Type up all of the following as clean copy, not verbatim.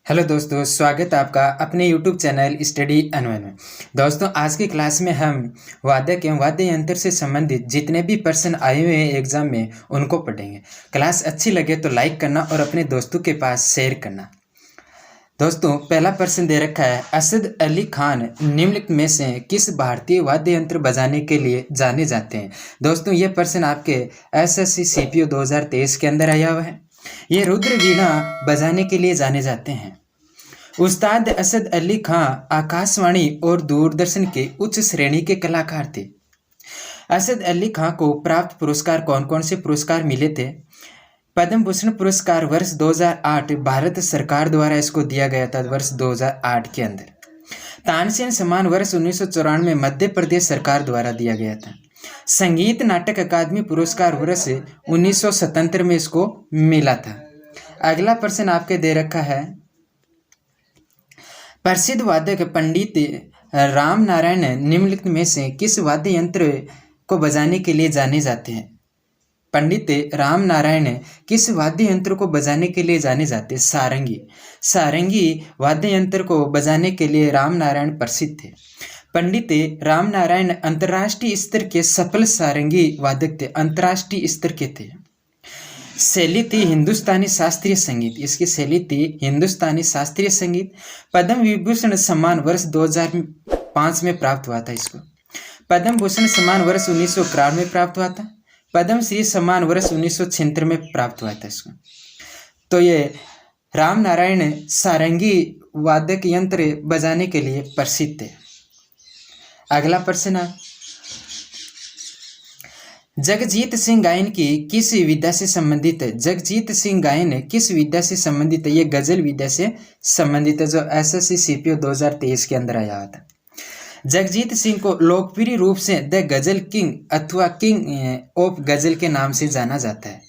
Hello दोस्तों, स्वागत है आपका अपने YouTube चैनल स्टडी अनवन में। दोस्तों, आज की क्लास में हम वादक एवं वाद्य यंत्र से संबंधित जितने भी प्रश्न आए हुए हैं एग्जाम में उनको पढ़ेंगे। क्लास अच्छी लगे तो लाइक करना और अपने दोस्तों के पास शेयर करना। दोस्तों, पहला प्रश्न दे रखा है, असद अली खान निम्नलिखित में से किस भारतीय वाद्य यंत्र बजाने के लिए जाने जाते हैं। दोस्तों, ये प्रश्न आपके SSC CPO 2023 के अंदर आया हुआ है। ये रुद्र वीणा बजाने के लिए जाने जाते हैं। उस्ताद असद अली खां आकाशवाणी और दूरदर्शन के उच्च श्रेणी के कलाकार थे। असद अली खां को प्राप्त पुरस्कार कौन कौन से पुरस्कार मिले थे। पद्म भूषण पुरस्कार वर्ष 2008 भारत सरकार द्वारा इसको दिया गया था, वर्ष 2008 के अंदर। तानसेन सम्मान वर्ष 1994 में मध्य प्रदेश सरकार द्वारा दिया गया था। संगीत नाटक अकादमी पुरस्कार वर्ष 1977 में इसको मिला था। अगला प्रश्न आपके दे रखा है, प्रसिद्ध वादक पंडित राम नारायण निम्नलिखित में से किस वाद्य यंत्र को बजाने के लिए जाने जाते हैं। पंडित राम नारायण किस वाद्य यंत्र को बजाने के लिए जाने जाते हैं। सारंगी। सारंगी वाद्य यंत्र को बजाने के लिए राम नारायण प्रसिद्ध थे। पंडित राम नारायण अंतर्राष्ट्रीय स्तर के सफल सारंगी वादक थे, अंतर्राष्ट्रीय स्तर के थे। शैली थी हिंदुस्तानी शास्त्रीय संगीत, इसकी शैली थी हिंदुस्तानी शास्त्रीय संगीत। पद्म विभूषण सम्मान वर्ष 2005 में प्राप्त हुआ था इसको। पद्म भूषण सम्मान वर्ष 1991 में प्राप्त हुआ था। पद्म श्री सम्मान वर्ष 1976 में प्राप्त हुआ था इसको। तो ये राम नारायण सारंगी वादक यंत्र बजाने के लिए प्रसिद्ध है। अगला प्रश्न, जगजीत सिंह गायन की किस विद्या से संबंधित है। जगजीत सिंह गायन किस विद्या से संबंधित है। ये गजल विद्या से संबंधित है, जो SSC CPO 2023 के अंदर आया था। जगजीत सिंह को लोकप्रिय रूप से द गजल किंग अथवा किंग ऑफ गजल के नाम से जाना जाता है।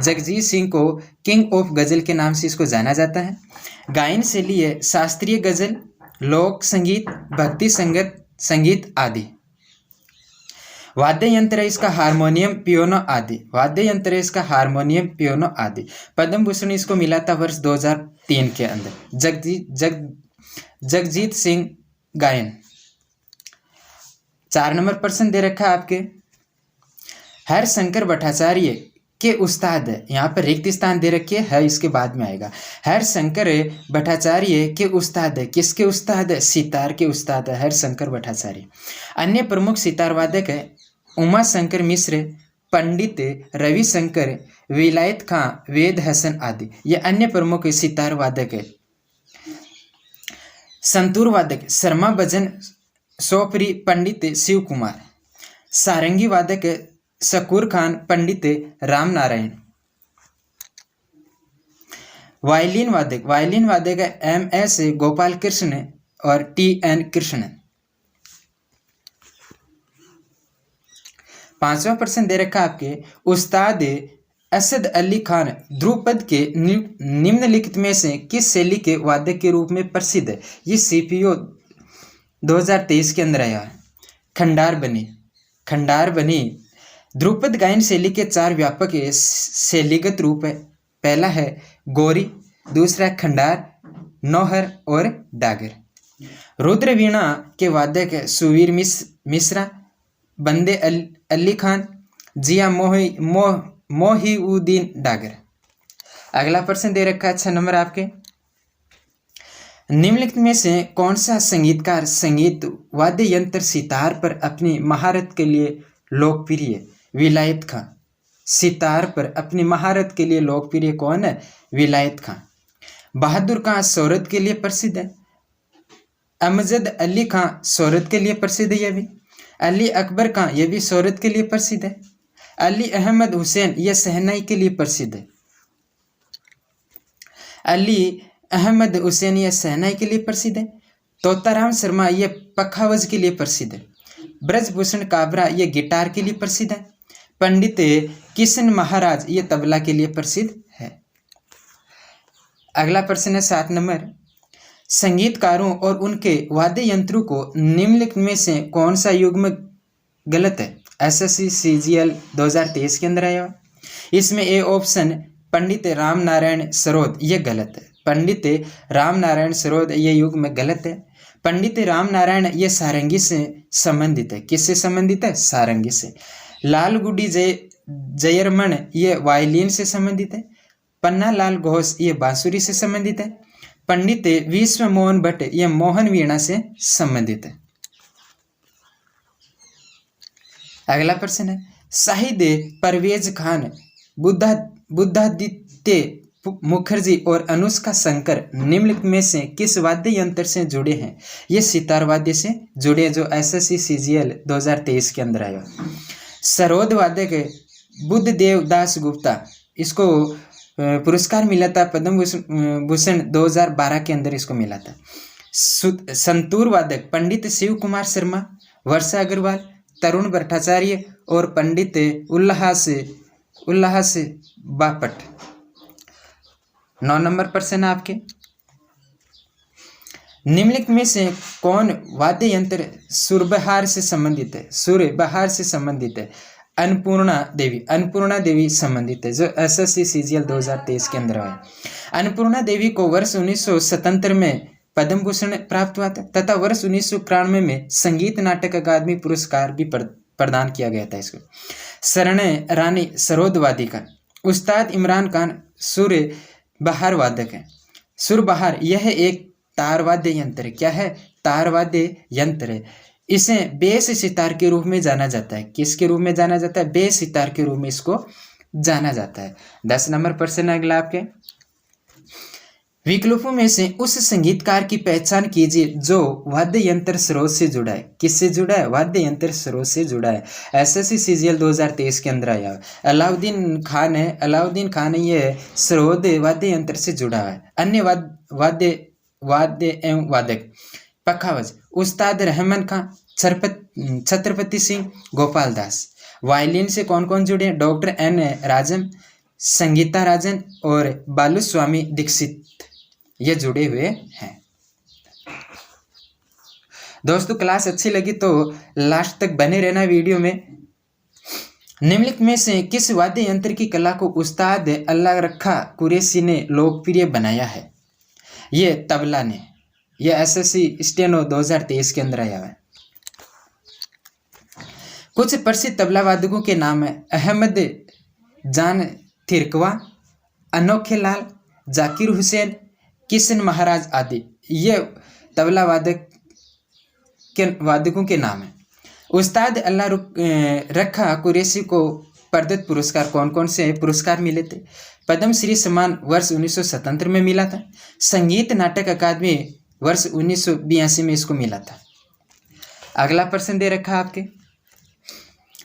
जगजीत सिंह को किंग ऑफ गजल के नाम से इसको जाना जाता है। गायन शैली है शास्त्रीय गजल, लोक संगीत, भक्ति संगीत आदि। वाद्य यंत्र है इसका हारमोनियम, पियानो आदि। वाद्य यंत्र है इसका हारमोनियम, पियानो आदि। पद्म भूषण इसको मिला था वर्ष 2003 के अंदर। जगजीत सिंह गायन। 4 नंबर प्रश्न दे रखा है आपके, हरशंकर भट्टाचार्य के उस्ताद, यहाँ पर रिक्त स्थान दे रखी है, इसके बाद में आएगा। हरशंकर भट्टाचार्य के उस्ताद, किसके उस्ताद। सितार के उस्ताद है हरशंकर भट्टाचार्य। अन्य प्रमुख सितार वादक है उमा शंकर मिश्र, पंडित रविशंकर, विलायत खां, वेद हसन आदि। ये अन्य प्रमुख सितार वादक है। संतूर वादक शर्मा भजन सोपरी, पंडित शिव कुमार। सारंगी वादक शकूर खान, पंडित राम नारायण। वायलिन वादक MS गोपाल कृष्ण और TN कृष्ण। 5वां प्रश्न दे रखा आपके, उस्ताद असद अली खान ध्रुपद के निम्नलिखित में से किस शैली के वादक के रूप में प्रसिद्ध है। ये CPO 2023 के अंदर आया है। खंडार बनी ध्रुपद गायन शैली के 4 व्यापक शैलीगत रूप है। पहला है गौरी, दूसरा खंडार, नौहर और डागर। रुद्र वीणा के वादक है सुवीर मिश्रा, बंदे अली खान, जिया मोहिउद्दीन डागर। अगला प्रश्न दे रखा है 6 नंबर आपके, निम्नलिखित में से कौन सा संगीतकार संगीत वाद्य यंत्र सितार पर अपनी महारत के लिए लोकप्रिय है। विलायत खां। सितार पर अपनी महारत के लिए लोकप्रिय कौन है। विलायत खां। बहादुर खां शोहरत के लिए प्रसिद्ध है। अमजद अली खां शोहरत के लिए प्रसिद्ध है। यह भी अली अकबर खां, यह भी शोहरत के लिए प्रसिद्ध है। अली अहमद हुसैन, यह शहनाई के लिए प्रसिद्ध है। अली अहमद हुसैन, यह शहनाई के लिए प्रसिद्ध है। तोताराम शर्मा, यह पखावज के लिए प्रसिद्ध है। ब्रजभूषण काबरा, यह गिटार के लिए प्रसिद्ध है। पंडित किशन महाराज, यह तबला के लिए प्रसिद्ध है। अगला प्रश्न है 7 नंबर, संगीतकारों और उनके वाद्य यंत्रों को निम्नलिखित में से कौन सा युग्म गलत है। SSC CGL 2023 के अंदर आया। इसमें A ऑप्शन पंडित राम नारायण सरोद, ये गलत है। पंडित राम नारायण सरोद ये युग में गलत है। पंडित राम नारायण ये सारंगी से संबंधित है। किससे संबंधित है? सारंगी से। लालगुडी जयरमन ये वायलिन से संबंधित है। पन्ना लाल घोष ये बांसुरी से संबंधित है। पंडित विश्व मोहन भट्ट ये मोहन वीणा से संबंधित है। अगला प्रश्न है, शाहिद परवेज खान, बुद्धादित्य मुखर्जी और अनुष्का शंकर निम्नलिखित में से किस वाद्य यंत्र से जुड़े हैं? ये सितार वाद्य से जुड़े जो SSC CGL 2023 के अंदर आया। सरोद वाद्य के बुद्धदेव दास गुप्ता, इसको पुरस्कार मिला था पद्म भूषण 2012 के अंदर इसको मिला था। संतूर वादक पंडित शिव कुमार शर्मा, वर्षा अग्रवाल, तरुण भट्टाचार्य और पंडित उल्लास बापट। 9 नंबर प्रश्न आपके, निम्नलिखित में से कौन वाद्य यंत्र सुरबहार से संबंधित है? सुरबहार से संबंधित है अन्नपूर्णा देवी संबंधित है जो SSC CGL 2023 के अंदर है। अन्नपूर्णा देवी को वर्ष 1977 में पद्म भूषण प्राप्त हुआ था तथा वर्ष 1991 में संगीत नाटक अकादमी पुरस्कार भी प्रदान किया गया था इसको। शरण रानी सरोद वादिका। उस्ताद इमरान खान सुर बहार वादक है। सुर बहार यह एक तार वाद्य यंत्र है। क्या है? तार वाद्य यंत्र है। इसे बेस सितार के रूप में जाना जाता है। किसके रूप में जाना जाता है? बेस सितार के रूप में इसको जाना जाता है। 10 नंबर प्रश्न अगला आपके, विकल्पों में से उस संगीतकार की पहचान कीजिए जो वाद्य यंत्र स्रोत से जुड़ा है। किससे जुड़ा है? वाद्य यंत्र स्रोत से जुड़ा है। SSC CGL 2023 के अंदर आया। अलाउद्दीन खान है। अलाउद्दीन खान ये स्रोत वाद्य यंत्र से जुड़ा है। अन्य वाद्य एवं वादक पखावज उस्ताद रहमान खान, छत्रपति सिंह, गोपाल दास। वायलिन से कौन कौन जुड़े हैं? डॉक्टर N राजन, संगीता राजन और बालुस्वामी दीक्षित ये जुड़े हुए हैं। दोस्तों क्लास अच्छी लगी तो लास्ट तक बने रहना वीडियो में। निम्नलिखित में से किस वाद्य यंत्र की कला को उस्ताद अल्लाह रखा कुरैशी ने लोकप्रिय बनाया है? ये तबला ने। ये SSC स्टेनो 2023 के अंदर आया है। कुछ प्रसिद्ध तबला वादकों के नाम है अहमद जान थिरकवा, अनोखे लाल, जाकिर हुसैन, किशन महाराज आदि। ये तबला वादकों के नाम है। उस्ताद अल्लाह रखा कुरैशी को प्रदत्त पुरस्कार कौन कौन से पुरस्कार मिले थे? पद्म श्री सम्मान वर्ष 1977 में मिला था। संगीत नाटक अकादमी वर्ष 1982 में इसको मिला था। अगला प्रश्न दे रखा आपके,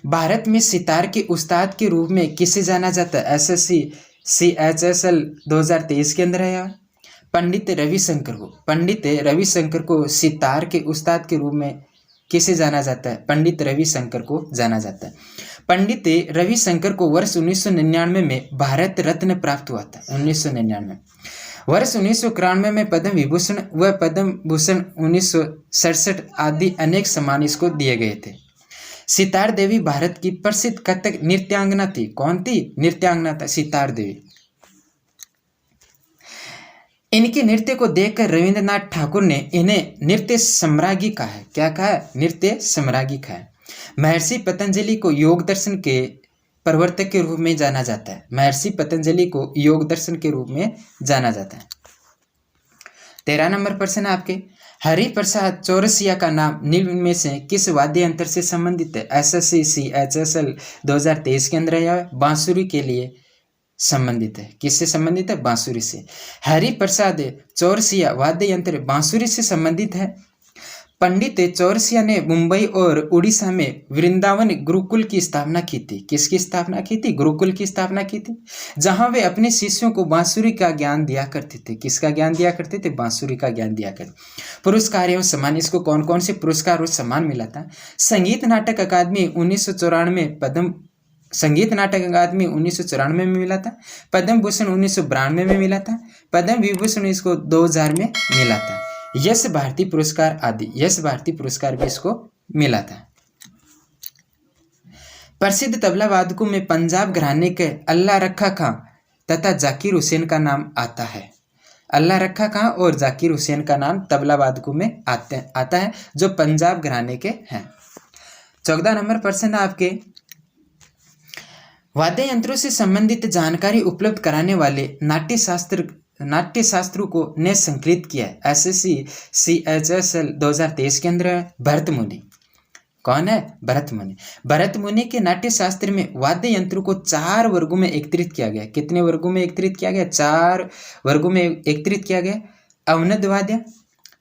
भारत में सितार के उस्ताद के रूप में किसे जाना जाता है? SSC CHSL 2023 के अंदर आया। पंडित रविशंकर को सितार के उस्ताद के रूप में किसे जाना जाता है? पंडित रविशंकर को जाना जाता है। पंडित रविशंकर को वर्ष 1999 में भारत रत्न प्राप्त हुआ था। 1999 वर्ष 1991 में पद्म विभूषण व पद्म भूषण 1967 आदि अनेक सम्मान इसको दिए गए थे। सितार देवी भारत की प्रसिद्ध कथक नृत्यांगना थी। कौन थी? नृत्यांगना था सितार देवी। इनके नृत्य को देखकर रविंद्रनाथ ठाकुर ने इन्हें नृत्य सम्राज्ञी कहा है। क्या कहा है? नृत्य सम्राज्ञी कहा है। महर्षि पतंजलि को योग दर्शन के प्रवर्तक के रूप में जाना जाता है। महर्षि पतंजलि को योग दर्शन के रूप में जाना जाता है। 13 नंबर प्रश्न आपके, हरिप्रसाद चौरसिया का नाम निम्न में से किस वाद्य यंत्र से संबंधित है? SSC CHSL 2023 के अंदर आया। बांसुरी के लिए संबंधित है। किससे संबंधित है? बांसुरी से। हरिप्रसाद चौरसिया वाद्य यंत्र बांसुरी से संबंधित है। पंडित चौरसिया ने मुंबई और उड़ीसा में वृंदावन गुरुकुल की स्थापना की थी। किसकी स्थापना की थी? गुरुकुल की स्थापना की थी, जहां वे अपने शिष्यों को बांसुरी का ज्ञान दिया करते थे। किसका ज्ञान दिया करते थे? बांसुरी का ज्ञान दिया करते। पुरस्कार एवं सम्मान, इसको कौन कौन से पुरस्कार और सम्मान मिला था? संगीत नाटक अकादमी 1994 पद्म संगीत नाटक अकादमी 1994 में मिला था। पद्म भूषण 1992 में मिला था। पद्म विभूषण इसको 2000 में मिला था। यश भारती पुरस्कार आदि, यश भारती पुरस्कार भी इसको मिला था। प्रसिद्ध तबला वादकों में पंजाब घराने के अल्लाह रखा खां तथा जाकिर हुसैन का नाम आता है। अल्लाह रखा खां और जाकिर हुसैन का नाम तबला वादकों में आता है जो पंजाब घराने के हैं। 14 नंबर प्रश्न आपके, वाद्य यंत्रों से संबंधित जानकारी उपलब्ध कराने वाले नाट्य शास्त्रों को ने संकलित किया है। SSC CHSL 2023 के अंदर भरत मुनि। कौन है? भरत मुनि। भरत मुनि के नाट्य शास्त्र में वाद्य यंत्रों को 4 वर्गों में एकत्रित किया गया। कितने वर्गों में एकत्रित किया गया? 4 वर्गों में एकत्रित किया गया। अवनद वाद्य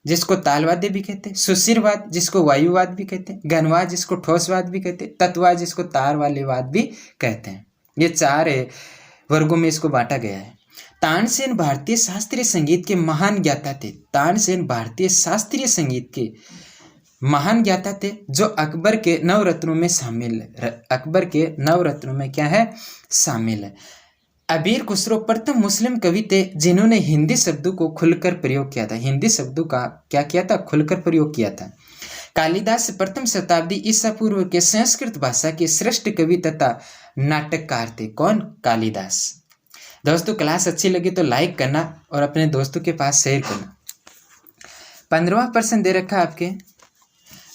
जिसको तालवाद्य भी कहते हैं, सुशिरवाद जिसको वायुवाद भी कहते हैं, घनवाद जिसको ठोसवाद भी कहते हैं, तत्वाद जिसको तार वाले वाद भी कहते हैं। ये 4 वर्गों में इसको बांटा गया है। तानसेन भारतीय शास्त्रीय संगीत के महान ज्ञाता थे। तानसेन भारतीय शास्त्रीय संगीत के महान ज्ञाता थे जो अकबर के नवरत्नों में शामिल है। अकबर के नवरत्नों में क्या है? शामिल है। अमीर खुसरो प्रथम मुस्लिम कवि थे जिन्होंने हिंदी शब्दों को खुलकर प्रयोग किया था। हिंदी शब्दों का क्या किया था? खुलकर प्रयोग किया था। कालिदास प्रथम शताब्दी ईसा पूर्व के संस्कृत भाषा के श्रेष्ठ कवि तथा नाटककार थे। कौन? कालिदास। दोस्तों क्लास अच्छी लगी तो लाइक करना और अपने दोस्तों के पास शेयर करना। 15वां प्रश्न दे रखा आपके,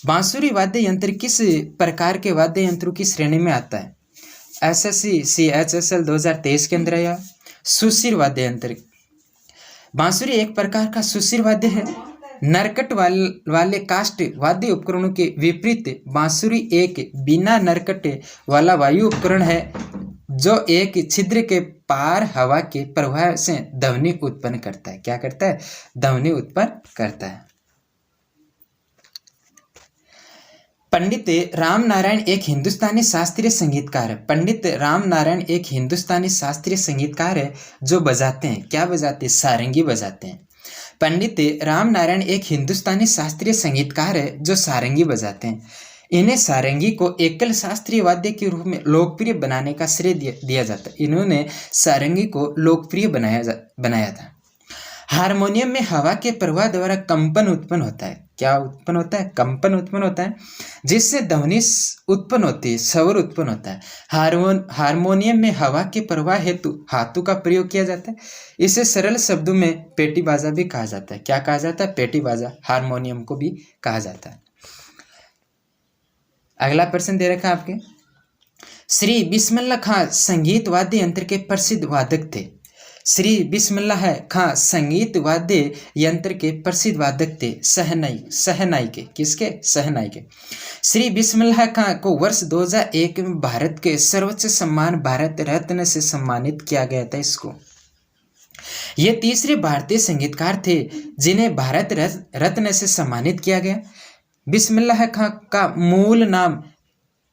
बांसुरी वाद्य यंत्र किस प्रकार के वाद्य यंत्रों की श्रेणी में आता है? SSC CHSL 2023 के अंदर आया। सुशिर वाद्य यंत्र। बांसुरी एक प्रकार का सुशिर वाद्य है। नरकट वाले काष्ठ वाद्य उपकरणों के विपरीत बांसुरी एक बिना नरकट वाला वायु उपकरण है जो एक छिद्र के पार हवा के प्रवाह से ध्वनि उत्पन्न करता है। क्या करता है? ध्वनि उत्पन्न करता है। पंडित राम नारायण एक हिंदुस्तानी शास्त्रीय संगीतकार है। पंडित राम नारायण एक हिंदुस्तानी शास्त्रीय संगीतकार है जो बजाते हैं, क्या बजाते हैं? सारंगी बजाते हैं। पंडित राम नारायण एक हिंदुस्तानी शास्त्रीय संगीतकार है जो सारंगी बजाते हैं। इन्हें सारंगी को एकल शास्त्रीय वाद्य के रूप में लोकप्रिय बनाने का श्रेय दिया जाता है। इन्होंने सारंगी को लोकप्रिय बनाया था। हारमोनियम में हवा के प्रवाह द्वारा कंपन उत्पन्न होता है। क्या उत्पन्न होता है? कंपन उत्पन्न होता है जिससे ध्वनि उत्पन्न होती है, स्वर उत्पन्न होता है। हारमोनियम में हवा के प्रवाह हेतु हाथों का प्रयोग किया जाता है। इसे सरल शब्दों में पेटी बाजा भी कहा जाता है। क्या कहा जाता है? पेटी बाजा। हारमोनियम को भी कहा जाता है। अगला प्रश्न दे रखा आपके, श्री बिस्मिल्लाह खां संगीत वाद्य यंत्र के प्रसिद्ध वादक थे। श्री बिस्मिल्लाह खां संगीत वाद्य यंत्र के प्रसिद्ध वादक थे। शहनाई के। किसके? शहनाई के। श्री बिस्मिल्लाह खां को वर्ष 2001 में भारत के सर्वोच्च सम्मान भारत रत्न से सम्मानित किया गया था। इसको ये तीसरे भारतीय संगीतकार थे जिन्हें भारत रत्न से सम्मानित किया गया। बिस्मिल्लाह खां का मूल नाम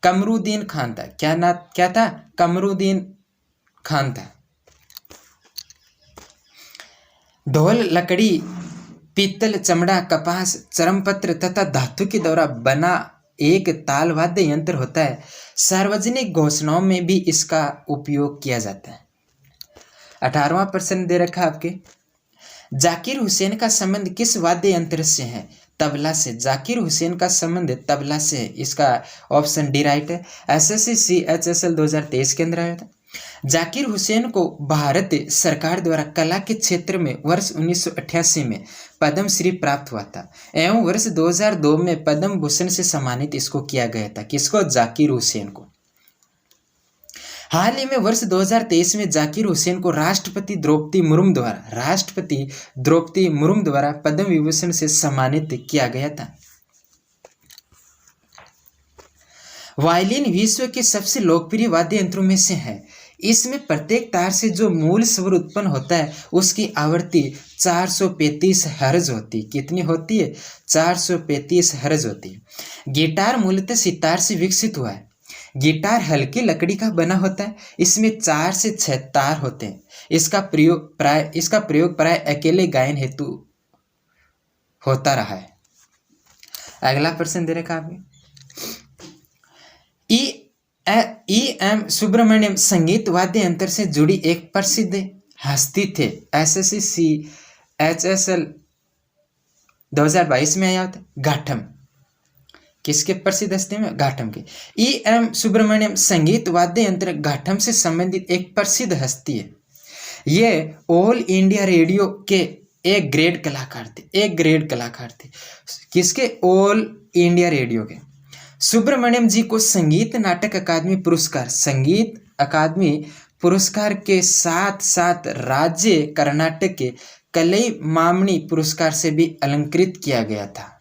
कमरुद्दीन खान था। क्या था? कमरुद्दीन खान था। ढोल लकड़ी, पीतल, चमड़ा, कपास, चरमपत्र तथा धातु के द्वारा बना एक ताल वाद्य यंत्र होता है। सार्वजनिक घोषणाओं में भी इसका उपयोग किया जाता है। 18वां प्रश्न दे रखा आपके, जाकिर हुसैन का संबंध किस वाद्य यंत्र से है? तबला से। जाकिर हुसैन का संबंध तबला से है। इसका ऑप्शन डी राइट है। SSC CHSL 2023 के अंदर आया था। जाकिर हुसैन को भारत सरकार द्वारा कला के क्षेत्र में वर्ष 1988 में पद्म श्री प्राप्त हुआ था एवं वर्ष 2002 में पद्म भूषण से सम्मानित इसको किया गया था। किसको? जाकिर हुसैन को। हाल ही में वर्ष 2023 में जाकिर हुसैन को राष्ट्रपति द्रौपदी मुर्मू द्वारा पद्म विभूषण से सम्मानित किया गया था। वायलिन विश्व के सबसे लोकप्रिय वाद्य यंत्रों में से है। इसमें प्रत्येक तार से जो मूल स्वर उत्पन्न होता है उसकी आवृत्ति 435 हर्ज होती। कितनी होती है? 435 हर्ज होती है। गिटार मूलतः सितार से विकसित हुआ है। गिटार हल्की लकड़ी का बना होता है। इसमें 4 से 6 तार होते हैं। इसका प्रयोग प्राय अकेले गायन हेतु होता रहा है। अगला प्रश्न दे रखा आपने, E.M. सुब्रमण्यम संगीत वाद्य यंत्र से जुड़ी एक प्रसिद्ध हस्ती थे। SSC CHSL 2022 में आया होता। घाटम। किसके प्रसिद्ध हस्ती में? घाटम के। E.M. सुब्रमण्यम संगीत वाद्य यंत्र घाटम से संबंधित एक प्रसिद्ध हस्ती है। ये ऑल इंडिया रेडियो के एक ग्रेड कलाकार थे, एक ग्रेड कलाकार थे। किसके? ऑल इंडिया रेडियो के। सुब्रमण्यम जी को संगीत नाटक अकादमी पुरस्कार, संगीत अकादमी पुरस्कार के साथ साथ राज्य कर्नाटक के कलई मामणी पुरस्कार से भी अलंकृत किया गया था।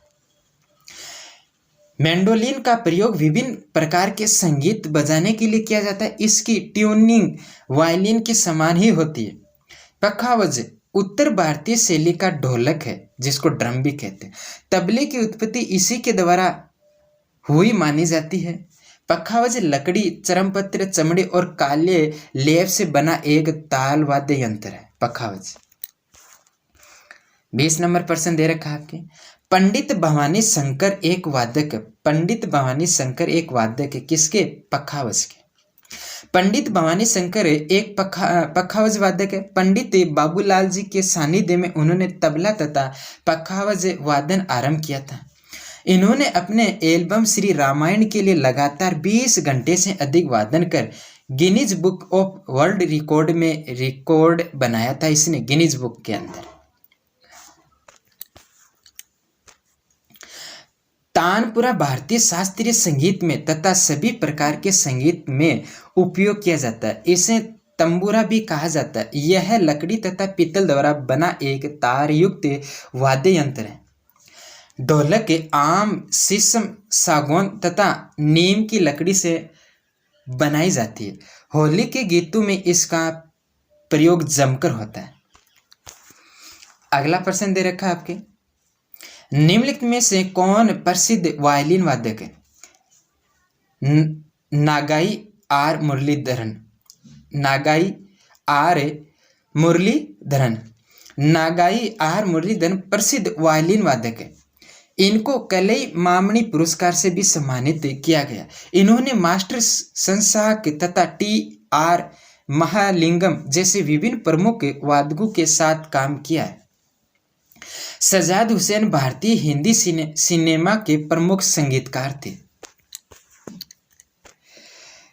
मैंडोलिन का प्रयोग विभिन्न प्रकार के संगीत बजाने के लिए किया जाता है। इसकी ट्यूनिंग वायलिन के समान ही होती है। पखावज उत्तर भारतीय शैली का ढोलक है, जिसको ड्रम भी कहते हैं। तबले की उत्पत्ति इसी के द्वारा हुई मानी जाती है। पखावज लकड़ी, चरमपत्र, चमड़े और काले लेप से बना एक ताल वाद्य यंत्र है पखावज। 20 नंबर प्रश्न दे रखा है आपके। पंडित भवानी शंकर एक वादक है। पंडित भवानी शंकर एक वादक है, किसके? पखावज के। पंडित भवानी शंकर एक पखावज वादक है। पंडित बाबूलाल जी के सानिध्य में उन्होंने तबला तथा पखावज वादन आरंभ किया था। इन्होंने अपने एल्बम श्री रामायण के लिए लगातार 20 घंटे से अधिक वादन कर Guinness book of world record में रिकॉर्ड बनाया था। इसने गिनीज बुक के अंदर। तानपुरा भारतीय शास्त्रीय संगीत में तथा सभी प्रकार के संगीत में उपयोग किया जाता है। इसे तंबूरा भी कहा जाता है। यह लकड़ी तथा पीतल द्वारा बना एक तारयुक्त वाद्य यंत्र है। ढोलक आम, शीशम, सागौन तथा नीम की लकड़ी से बनाई जाती है। होली के गीतों में इसका प्रयोग जमकर होता है। अगला प्रश्न दे रखा है आपके। निम्नलिखित में से कौन प्रसिद्ध वायलिन वादक है? नागाई आर मुरलीधरन। नागाई आर मुरलीधरन। नागाई आर मुरलीधरन प्रसिद्ध वायलिन वादक है। इनको कलई मामणी पुरस्कार से भी सम्मानित किया गया। इन्होंने मास्टर संसाक तथा टी.आर. महालिंगम जैसे विभिन्न प्रमुख वादकों के साथ काम किया है। सजाद हुसैन भारतीय हिंदी सिनेमा के प्रमुख संगीतकार थे।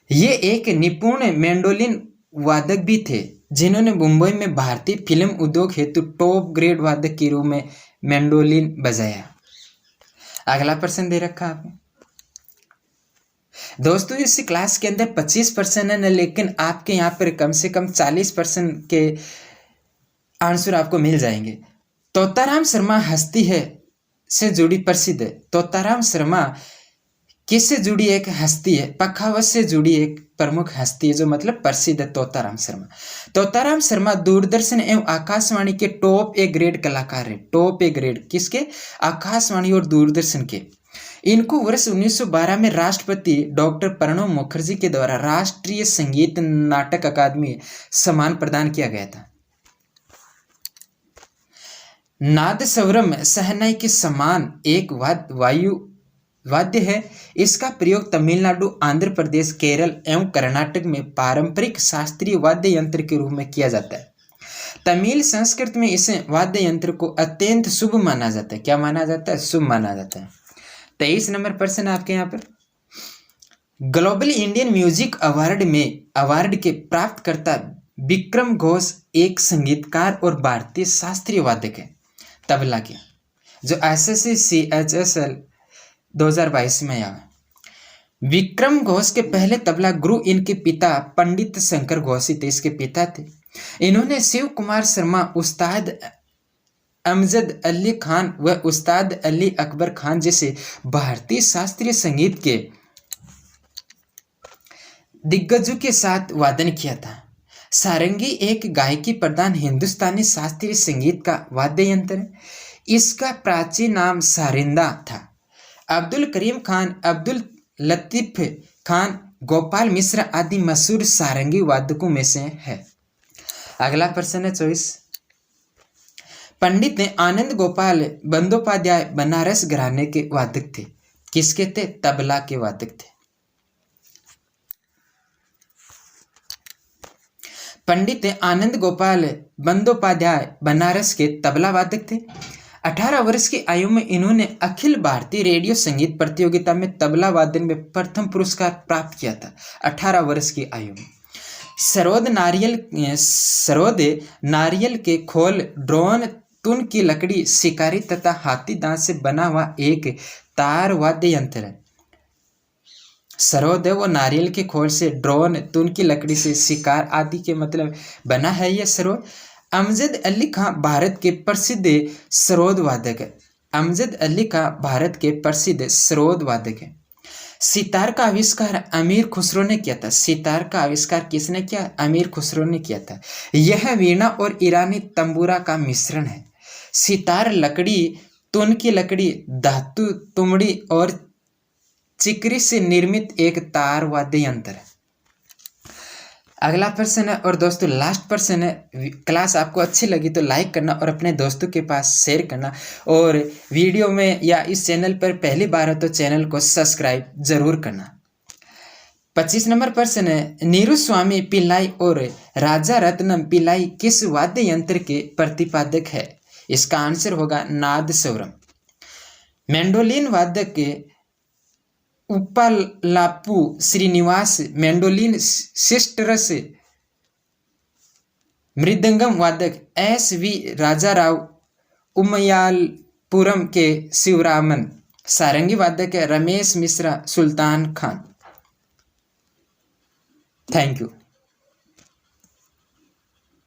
ये एक निपुण मैंडोलिन वादक भी थे, जिन्होंने मुंबई में भारतीय फिल्म उद्योग हेतु टॉप ग्रेड वादक के रूप में मैंडोलिन बजाया। अगला प्रश्न दे रखा आपने। दोस्तों इस क्लास के अंदर 25% है, लेकिन आपके यहाँ पर कम से कम 40% के आंसर आपको मिल जाएंगे। तोताराम शर्मा हस्ती है से जुड़ी प्रसिद्ध है। तोताराम शर्मा किससे जुड़ी एक हस्ती है? पखावज से जुड़ी एक प्रमुख हस्ती है, जो मतलब प्रसिद्ध है तोताराम शर्मा। तोताराम शर्मा दूरदर्शन एवं आकाशवाणी के टॉप ए ग्रेड कलाकार है। टॉप ए ग्रेड किसके? आकाशवाणी और दूरदर्शन के। इनको वर्ष 1912 में राष्ट्रपति डॉक्टर प्रणब मुखर्जी के द्वारा राष्ट्रीय संगीत नाटक अकादमी सम्मान प्रदान किया गया था। नादस्वरम शहनाई के समान एक वाद्य है। इसका प्रयोग तमिलनाडु, आंध्र प्रदेश, केरल एवं कर्नाटक में पारंपरिक शास्त्रीय वाद्य यंत्र के रूप में किया जाता है। तमिल संस्कृत में इस वाद्य यंत्र को अत्यंत शुभ माना जाता है। क्या माना जाता है? शुभ माना जाता है। 23 नंबर प्रश्न आपके यहाँ पर। ग्लोबल इंडियन म्यूजिक अवार्ड के प्राप्तकर्ता विक्रम घोष एक संगीतकार और भारतीय शास्त्रीय वादक है तबला के, जो SSC CHSL 2022 में आया। विक्रम घोष के पहले तबला गुरु इनके पिता पंडित शंकर घोष थे, इसके पिता थे। इन्होंने शिव कुमार शर्मा, उस्ताद अमजद अली खान व उस्ताद अली अकबर खान जैसे भारतीय शास्त्रीय संगीत के दिग्गजों के साथ वादन किया था। सारंगी एक गायकी प्रधान हिंदुस्तानी शास्त्रीय संगीत का वाद्य यंत्र है। इसका प्राचीन नाम सारिंदा था। अब्दुल करीम खान, अब्दुल लतीफ खान, गोपाल मिश्र आदि मशहूर सारंगी वादकों में से है। अगला प्रश्न है 24। पंडित आनंद गोपाल बंदोपाध्याय बनारस घराने के वादक थे। किसके थे? तबला के वादक थे। पंडित आनंद गोपाल बंदोपाध्याय बनारस के तबला वादक थे। 18 वर्ष की आयु में इन्होंने अखिल भारतीय रेडियो संगीत प्रतियोगिता में तबला वादन में प्रथम पुरस्कार प्राप्त किया था। 18 वर्ष की आयु में। सरोद नारियल के खोल, ड्रोन तुन की लकड़ी, शिकारी तथा हाथी दांत से बना हुआ एक तार वाद्य यंत्र है। सरोद है वो नारियल के खोल से, ड्रोन तुन की लकड़ी से, शिकार आदि के मतलब बना है यह सरोद। अमजद अली खां भारत के प्रसिद्ध सरोद वादक है। अमजद अली खां भारत के प्रसिद्ध सरोद वादक है। सितार का आविष्कार अमीर खुसरो ने किया था। सितार का आविष्कार किसने किया? अमीर खुसरो ने किया था। यह वीणा और ईरानी तंबूरा का मिश्रण है। सितार लकड़ी, तुन की लकड़ी, धातु, तुमड़ी और चिकरी से निर्मित एक तार वाद्य यंत्र है। अगला प्रश्न है और दोस्तों लास्ट प्रश्न है। क्लास आपको अच्छी लगी तो लाइक करना और अपने दोस्तों के पास शेयर करना, और वीडियो में या इस चैनल पर पहली बार हो तो चैनल को सब्सक्राइब जरूर करना। 25 नंबर प्रश्न है, नीरू स्वामी पिल्लाई और राजा रत्नम पिल्लाई किस वाद्य यंत्र के प्रतिपादक है? इसका आंसर होगा नादस्वरम। मैंडोलिन वादक के उप्पालाप्पू श्रीनिवास, मैंडोलिन सिस्टरस, मृदंगम वादक एस.वी. राजाराव, उमयालपुरम के शिवरामन, सारंगी वादक है रमेश मिश्रा, सुल्तान खान। Thank you.